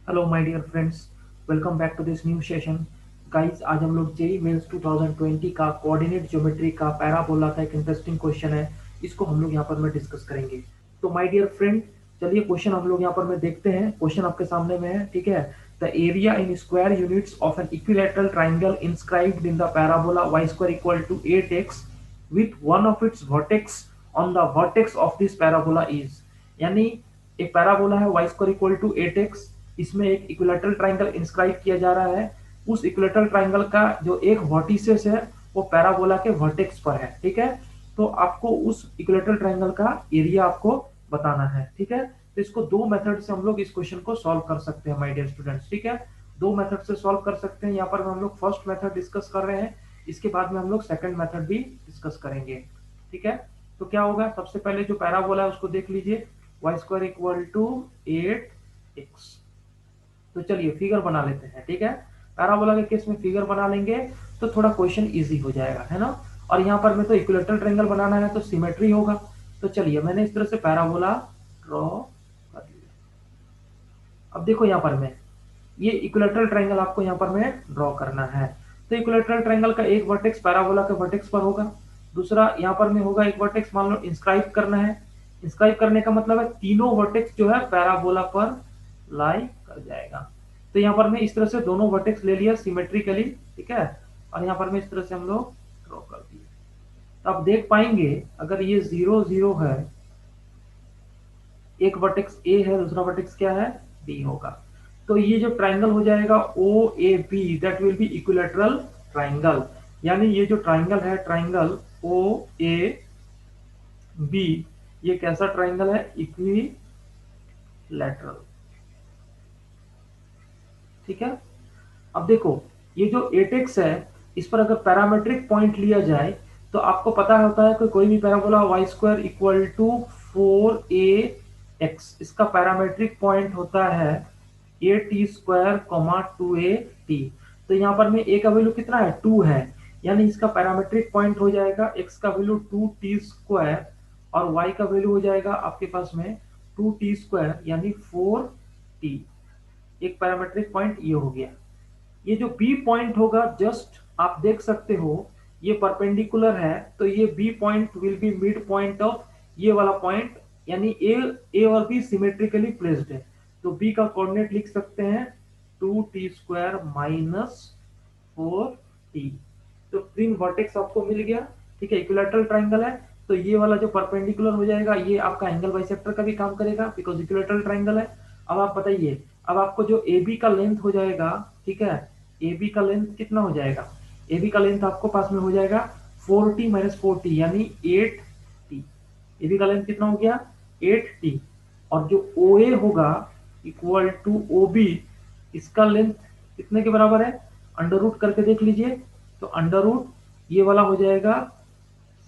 Hello my dear friends, welcome back to this new session. Guys, आज हम लोग JEE mains 2020 का coordinate geometry का पैराबोला का एक इंटरेस्टिंग क्वेश्चन है। इसको हम लोग यहाँ पर में डिस्कस करेंगे। तो माय डियर फ्रेंड, चलिए क्वेश्चन हम लोग यहाँ पर में देखते हैं। क्वेश्चन आपके सामने में है, ठीक है। The area in square units of an equilateral triangle inscribed in the parabola y square equal to 8x with one of its vertex on the vertex of this parabola is। यानी एक parabola है y square equal to 8x, इसमें एक equilateral triangle inscribe किया जा रहा है। उस इक्विलैटरल ट्राइंगल का जो एक वर्टिसेस है वो पैराबोला के वर्टेक्स पर है, ठीक है। तो आपको उस इक्विलैटरल ट्राइंगल का एरिया आपको बताना है, ठीक है। तो इसको दो मेथड से हम लोग इस क्वेश्चन को सॉल्व कर सकते हैं माय डियर स्टूडेंट्स, ठीक है। दो मेथड से सॉल्व कर सकते हैं। यहाँ पर हम लोग फर्स्ट मेथड डिस्कस कर रहे हैं, इसके बाद में हम लोग सेकंड मेथड भी डिस्कस करेंगे, ठीक है। तो क्या होगा, सबसे पहले जो पैराबोला है उसको देख लीजिए, y square equal to 8x। तो चलिए फिगर बना लेते हैं, ठीक है। पैराबोला के केस में फिगर बना लेंगे तो थोड़ा क्वेश्चन इजी हो जाएगा, है ना। और यहाँ पर मैं तो इक्विलैटरल ट्रायंगल बनाना है तो सिमेट्री होगा। तो चलिए मैंने इस तरह से पैराबोला ड्रॉ कर लिया। अब देखो यहाँ पर मैं ये इक्विलैटरल ट्रायंगल आपको यहाँ पर मैं ड्रॉ करना है। तो इक्विलैटरल ट्रायंगल का एक वर्टेक्स पैराबोला के वर्टेक्स पर होगा, दूसरा यहाँ पर में होगा एक वर्टेक्स, मान लो इंस्क्राइब करना है। इंस्क्राइब करने का मतलब है तीनों वर्टेक्स जो है पैराबोला पर लाई कर जाएगा। तो यहाँ पर मैं इस तरह से दोनों वर्टेक्स ले लिया सिमेट्रिकली, ठीक है। और यहाँ पर मैं इस तरह से हम लोग ड्रॉ कर दिए। तो आप देख पाएंगे अगर ये 0 0 है, एक वर्टेक्स ए है, दूसरा वर्टेक्स क्या है, बी होगा। तो ये जो ट्राइंगल हो जाएगा O A B, that will be equilateral triangle. यानी ये जो ट्राइंगल है, ट्राइंगल ओ ए बी, ये कैसा ट्राइंगल है, इक्विलैटरल, ठीक है। अब देखो ये जो एटेक्स है, इस पर अगर पैरामेट्रिक पॉइंट लिया जाए तो आपको पता होता है कि कोई भी parabola y square equal to 4ax, इसका पैरामेट्रिक पॉइंट होता है A T square comma 2at। तो यहाँ पर में a का वैल्यू कितना है, 2 है, यानी इसका पैरामेट्रिक पॉइंट हो जाएगा x का वैल्यू 2t स्क्वायर और y का वैल्यू हो जाएगा आपके पास में 2t स्क्वायर यानी 4t। एक पैरामेट्रिक पॉइंट ये हो गया। ये जो बी पॉइंट होगा, जस्ट आप देख सकते हो ये परपेंडिकुलर है, तो ये B point will be mid point of ये वाला पॉइंट, यानी ए और बी सिमेट्रिकली प्लेस्ड है। तो बी का कोऑर्डिनेट लिख सकते हैं 2t स्क्वायर माइनस 4t। तो तीन वर्टेक्स आपको मिल गया, ठीक है। इक्विलैटरल ट्राइंगल है तो ये वाला जो परपेंडिकुलर हो जाएगा ये आपका एंगल बाइसेक्टर का भी काम करेगा बिकॉज इक्विलैटरल ट्राइंगल है। अब आप बताइए, अब आपको जो ए बी का लेंथ हो जाएगा, ठीक है, ए बी का लेंथ कितना हो जाएगा, ए बी का लेंथ आपको पास में हो जाएगा 4t माइनस 4t यानी 8t। ए बी का लेंथ कितना हो गया, 8t। और जो ओ ए होगा इक्वल टू ओ बी, इसका लेंथ कितने के बराबर है, अंडर रूट करके देख लीजिए। तो अंडर रूट ये वाला हो जाएगा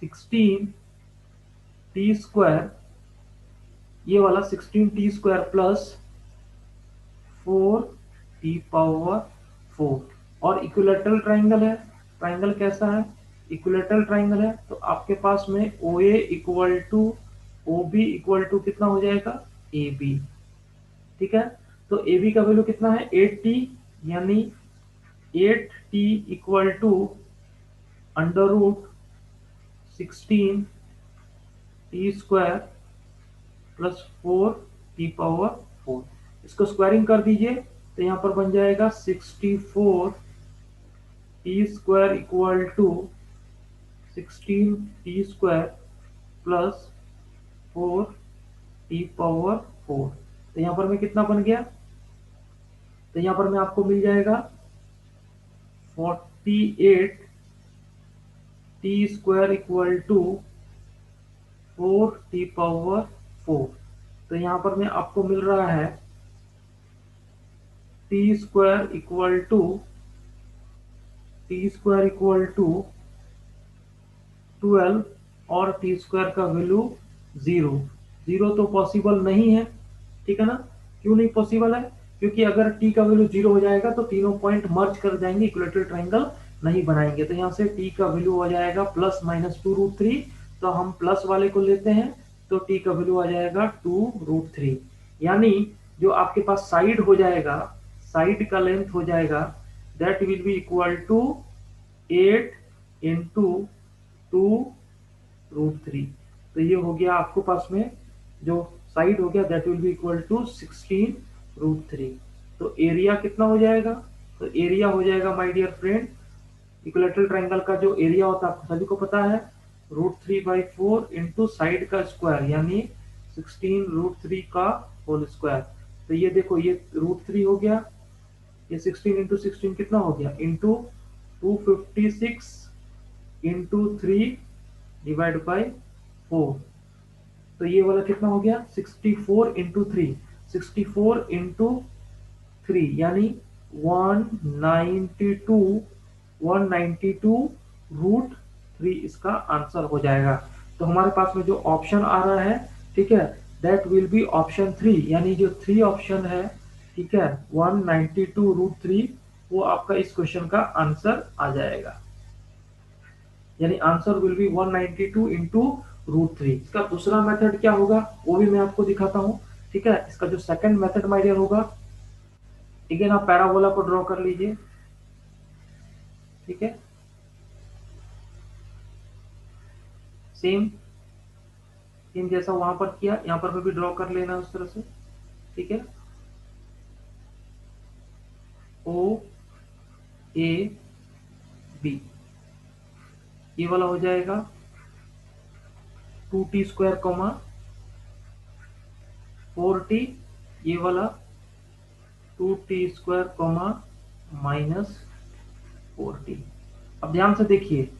16t स्क्वायर, ये वाला 16t square plus 4t power 4। और इक्विलैटरल ट्राइंगल है, ट्राइंगल कैसा है, इक्विलैटरल ट्राइंगल है, तो आपके पास में O A equal to O B equal to कितना हो जाएगा, ए बी, ठीक है। तो ए बी का वैल्यू कितना है 8t, यानी 8t equal to under root 16t square plus 4t power 4। इसको स्क्वायरिंग कर दीजिए तो यहाँ पर बन जाएगा 64t square equal to 16t square plus 4t power 4। तो यहाँ पर में कितना बन गया, तो यहाँ पर में आपको मिल जाएगा 48t square equal to 4t power 4। तो यहाँ पर में आपको मिल रहा है टी स्क्वायर इक्वल टू 12 और टी स्क्वायर का वैल्यू 0। 0 तो पॉसिबल नहीं है, ठीक है ना। क्यों नहीं पॉसिबल है, क्योंकि अगर टी का वैल्यू 0 हो जाएगा तो तीनों पॉइंट मर्ज कर जाएंगे, इक्विलैटरल ट्राइंगल नहीं बनाएंगे। तो यहाँ से टी का वैल्यू हो जाएगा प्लस माइनस 2√3। तो हम प्लस वाले को लेते हैं तो टी का वैल्यू आ जाएगा 2√3। यानी जो आपके पास साइड हो जाएगा, साइड का लेंथ हो जाएगा that will be equal to 8 into 2√3। तो ये हो गया आपको पास में जो साइड हो गया that will be equal to 16√3। तो एरिया कितना हो जाएगा? तो एरिया हो जाएगा my dear friend, equilateral triangle का जो एरिया होता है आपको सभी को पता है, √3/4 इंटू साइड का स्क्वायर यानी 16√3 का होल स्क्वायर। तो ये देखो ये √3 हो गया, ये 16 इंटू 16 कितना हो गया, इंटू 256 इंटू 3 डिवाइड बाई 4। तो ये वाला कितना हो गया 64 इंटू 3, 64 इंटू 3 यानी 192 इसका आंसर हो जाएगा। तो हमारे पास में जो ऑप्शन आ रहा है, ठीक है, दैट विल बी ऑप्शन 3, यानी जो 3 ऑप्शन है, ठीक है, 192√3 वो आपका इस क्वेश्चन का आंसर आ जाएगा, यानी आंसर विल बी 192 इंटू √3। इसका दूसरा मेथड क्या होगा वो भी मैं आपको दिखाता हूँ, ठीक है। इसका जो सेकंड मेथड माय डियर होगा, अगेन आप पैराबोला को ड्रॉ कर लीजिए, ठीक है, सेम सेम जैसा वहां पर किया यहाँ पर भी ड्रॉ कर लेना उस तरह से, ठीक है। ओ ए बी ये वाला हो जाएगा 2t² 4t, ये वाला 2t² -4t। अब ध्यान से देखिए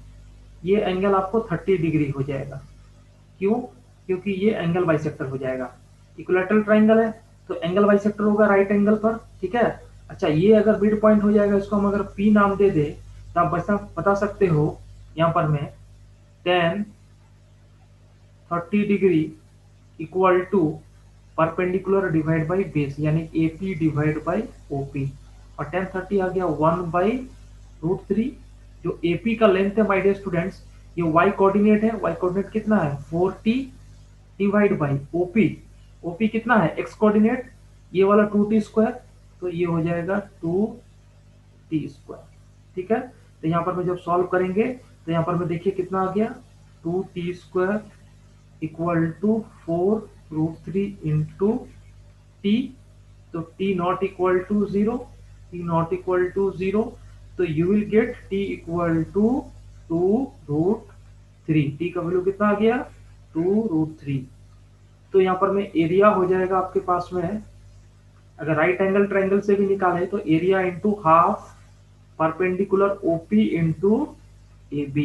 ये एंगल आपको 30 डिग्री हो जाएगा, क्यों? क्योंकि ये एंगल बाइसेक्टर हो जाएगा, इक्विलैटरल ट्रायंगल है तो एंगल बाइसेक्टर होगा राइट एंगल पर, ठीक है। अच्छा ये अगर मिड पॉइंट हो जाएगा, इसको हम अगर P नाम दे दे तो आप बता सकते हो यहाँ पर मैं tan 30 degree equal to perpendicular divide by base यानी AP डिवाइड बाई OP, और tan 30 आ गया 1/√3। जो AP का लेंथ है माय डियर स्टूडेंट्स, ये y कोऑर्डिनेट है, y कोऑर्डिनेट कितना है 4t डिवाइड बाई OP कितना है x कोऑर्डिनेट, ये वाला 2t², तो ये हो जाएगा 2t², ठीक है। तो यहाँ पर मैं जब सॉल्व करेंगे तो यहाँ पर मैं देखिए कितना आ गया 2t² equal to 4√3 into t, तो t not equal to 0, t not equal to 0, तो you will get t equal to 2√3। t का वैल्यू कितना आ गया 2√3। तो यहाँ पर में एरिया हो जाएगा आपके पास में, अगर राइट एंगल ट्रायंगल से भी निकाले तो area into half perpendicular OP into AB,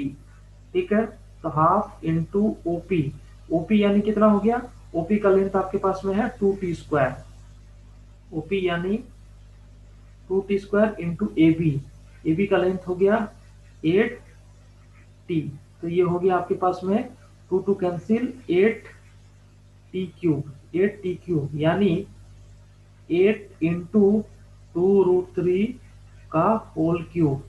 ठीक है। तो हाफ इंटू OP यानी कितना हो गया, OP का लेंथ आपके पास में है 2t², OP यानी 2t² इंटू AB का लेंथ हो गया 8t, तो ये हो गया आपके पास में 2 कैंसिल 8t³ यानी 8 इंटू 2√3 का होल क्यूब,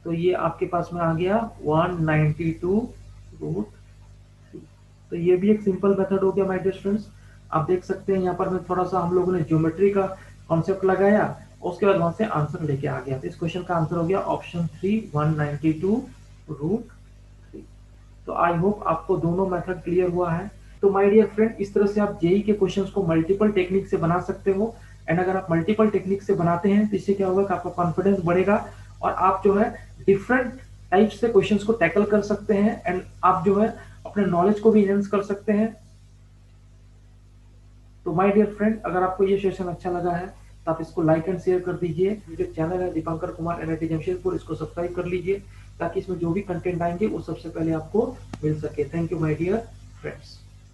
तो ये आपके पास में आ गया 192√3। तो ये भी एक सिंपल मेथड हो गया माय डियर स्टूडेंट्स। आप देख सकते हैं यहाँ पर मैं थोड़ा सा हम लोगों ने ज्योमेट्री का कॉन्सेप्ट लगाया और उसके बाद वहां से आंसर लेके आ गया। तो इस क्वेश्चन का आंसर हो गया ऑप्शन 3 192√3। तो आई होप आपको दोनों मेथड क्लियर हुआ है। तो माय डियर फ्रेंड इस तरह से आप जेई के क्वेश्चंस को मल्टीपल टेक्निक से बना सकते हो, एंड अगर आप मल्टीपल टेक्निक से बनाते हैं तो इससे क्या होगा कि आपका कॉन्फिडेंस बढ़ेगा और आप जो है डिफरेंट टाइप से क्वेश्चंस को टैकल कर सकते हैं, एंड आप जो है अपने नॉलेज को भी एनहेंस कर सकते हैं। तो माय डियर फ्रेंड अगर आपको ये सेशन अच्छा लगा है तो आप इसको लाइक एंड शेयर कर दीजिए। मेरे चैनल है दीपांकर कुमार NIT जमशेदपुर, इसको सब्सक्राइब कर लीजिए ताकि इसमें जो भी कंटेंट आएंगे वो सबसे पहले आपको मिल सके। Thank you my dear friends.